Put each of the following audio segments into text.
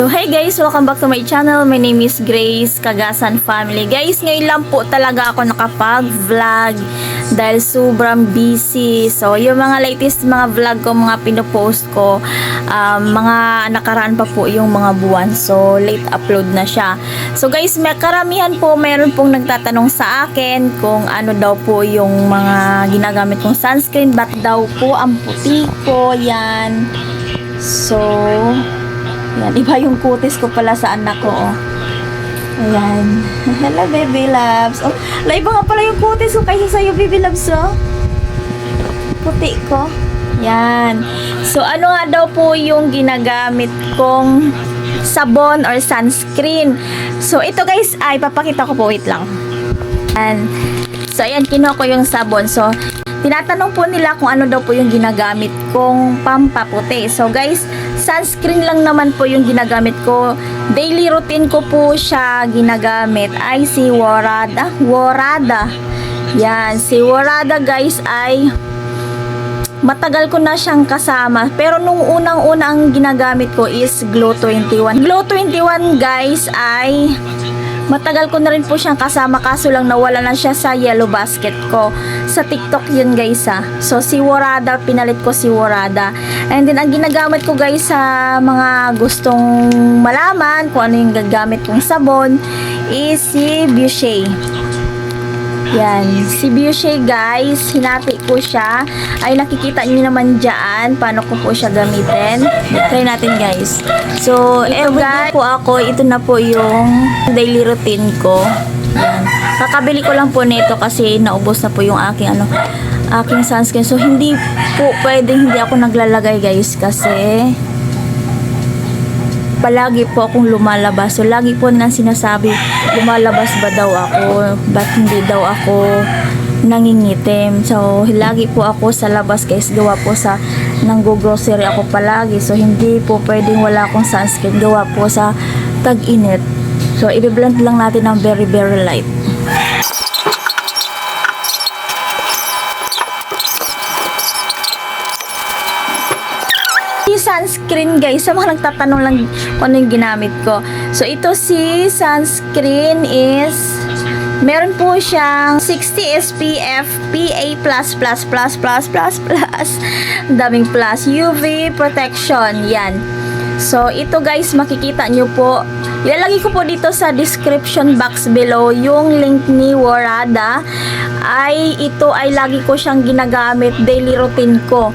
So, hi guys! Welcome back to my channel. My name is Grace Cagasan Family. Guys, ngayon lang po talaga ako nakapag-vlog dahil sobrang busy. So, yung mga latest mga vlog ko, mga pinopost ko, mga nakaraan pa po yung mga buwan. So, late upload na siya. So, guys, may karamihan po, meron pong nagtatanong sa akin kung ano daw po yung mga ginagamit kong sunscreen. Ba't daw po ang puti ko? Yan. So, yan, iba yung kutis ko pala sa anak ko, oh. Ayan. Hello, baby loves. Oh, iba nga pala yung kutis ko kaysa sa'yo, baby loves, oh. Puti ko. Yan. So, ano nga daw po yung ginagamit kong sabon or sunscreen. So, ito guys, ay papakita ko po, wait lang. Ayan. So, ayan, kinuha ko yung sabon. So, tinatanong po nila kung ano daw po yung ginagamit kong pampaputi. So guys, sunscreen lang naman po yung ginagamit ko. Daily routine ko po siya ginagamit ay si Warada. Yan, si Warada guys ay matagal ko na siyang kasama. Pero nung unang-unang ginagamit ko is Glow 21. Glow 21 guys ay matagal ko na rin po siyang kasama, kaso lang nawala na siya sa yellow basket ko. Sa TikTok yun guys ha. So si Warada, pinalit ko si Warada. And then ang ginagamit ko guys sa mga gustong malaman kung ano yung gagamit kong sabon is si Boucher. Yan, si Boucher guys, hinati ko siya. Ay nakikita niyo naman dyan paano ko po siya gamitin. Try natin guys. So, guys po ako, ito na po yung daily routine ko. Yan. Kakabili ko lang po nito kasi naubos na po yung aking sunscreen. So, hindi po pwedeng hindi ako naglalagay guys kasi palagi po akong lumalabas. So, lagi po nang sinasabi, lumalabas ba daw ako? Ba't hindi daw ako nangingitim? So, lagi po ako sa labas guys. Gawa po sa nanggo-grocery ako palagi. So, hindi po pwedeng wala akong sunscreen. Gawa po sa tag-init. So, i-blend lang natin ng very, very light. Sunscreen guys, sa mga nagtatanong lang kung ano yung ginamit ko. So ito si sunscreen is meron po siyang 60 SPF, PA+++++++, daming plus, UV protection, yan. So ito guys, makikita nyo po, ilalagay ko po dito sa description box below yung link ni Warada. Ito ay lagi ko siyang ginagamit, daily routine ko.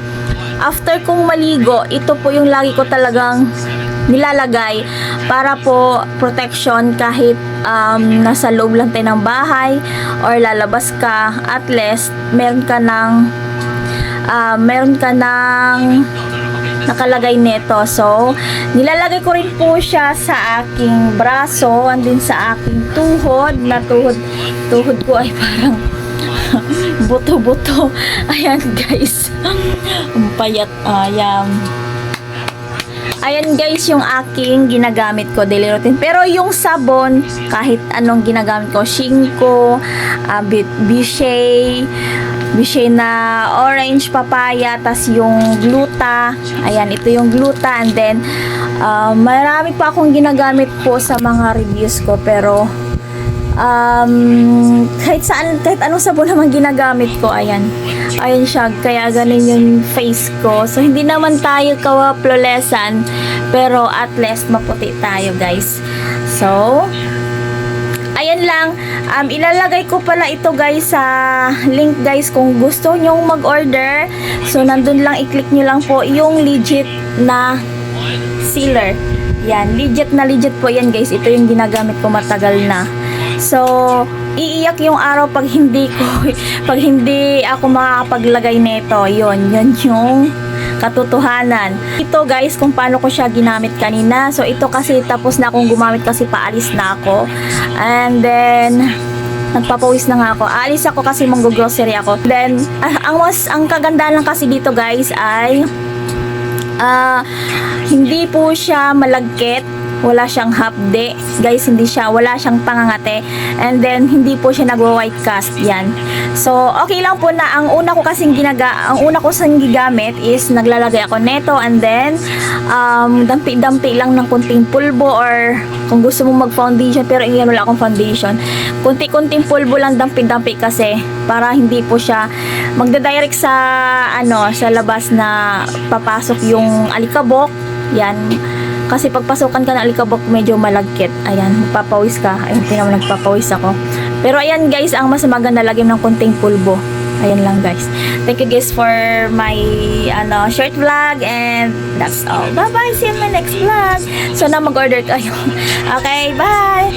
After kong maligo, ito po yung lagi ko talagang nilalagay para po protection kahit nasa loob lang tayo ng bahay or lalabas ka, at least meron ka ng nakalagay nito. So, nilalagay ko rin po siya sa aking braso and din sa aking tuhod ko ay parang buto-buto. Ayan guys. Ang payat. Ayan guys yung aking ginagamit ko daily routine. Pero yung sabon, kahit anong ginagamit ko, Shinko, Boucher na orange papaya, tas yung gluta. Ayan, ito yung gluta. And then, marami pa akong ginagamit po sa mga reviews ko. Pero, kahit anong sabon naman ginagamit ko, ayan siya, kaya ganun yung face ko. So hindi naman tayo kawaplolesan, pero at least maputi tayo guys. So ayan lang, ilalagay ko pala ito guys sa link guys kung gusto nyong mag-order. So nandun lang, i-click nyo lang po yung legit na sealer. Yan, legit po yan guys. Ito yung ginagamit ko matagal na. So, iiyak yung araw pag hindi ako makakapaglagay nito. Yun yung katotohanan. Ito guys, kung paano ko siya ginamit kanina. So, ito kasi tapos na akong gumamit kasi paalis na ako. And then, nagpapawis na nga ako. Alis ako kasi manggo-grocery ako. Then, ang kagandahan lang kasi dito guys ay hindi po siya malagkit. wala siyang hapde. Guys, wala siyang pangangate. And then, hindi po siya nagwa-white cast. Yan. So, okay lang po na ang una ko kasing gigamit is naglalagay ako neto and then, dampi-dampi lang ng kunting pulbo or kung gusto mo mag-foundation pero ngayon wala akong foundation. Kunti-kunting pulbo lang dampi-dampi kasi para hindi po siya magda-direct sa labas na papasok yung alikabok. Yan. Kasi pagpasukan ka ng alikabok, medyo malagkit. Ayan, magpapawis ka. Ayun, tinawag nagpapawis ako. Pero ayan guys, ang mas maganda lagyan ng konting pulbo. Ayan lang guys. Thank you guys for my short vlog and that's all. Bye bye, see you in my next vlog. So na mag-order kayo. Okay, bye!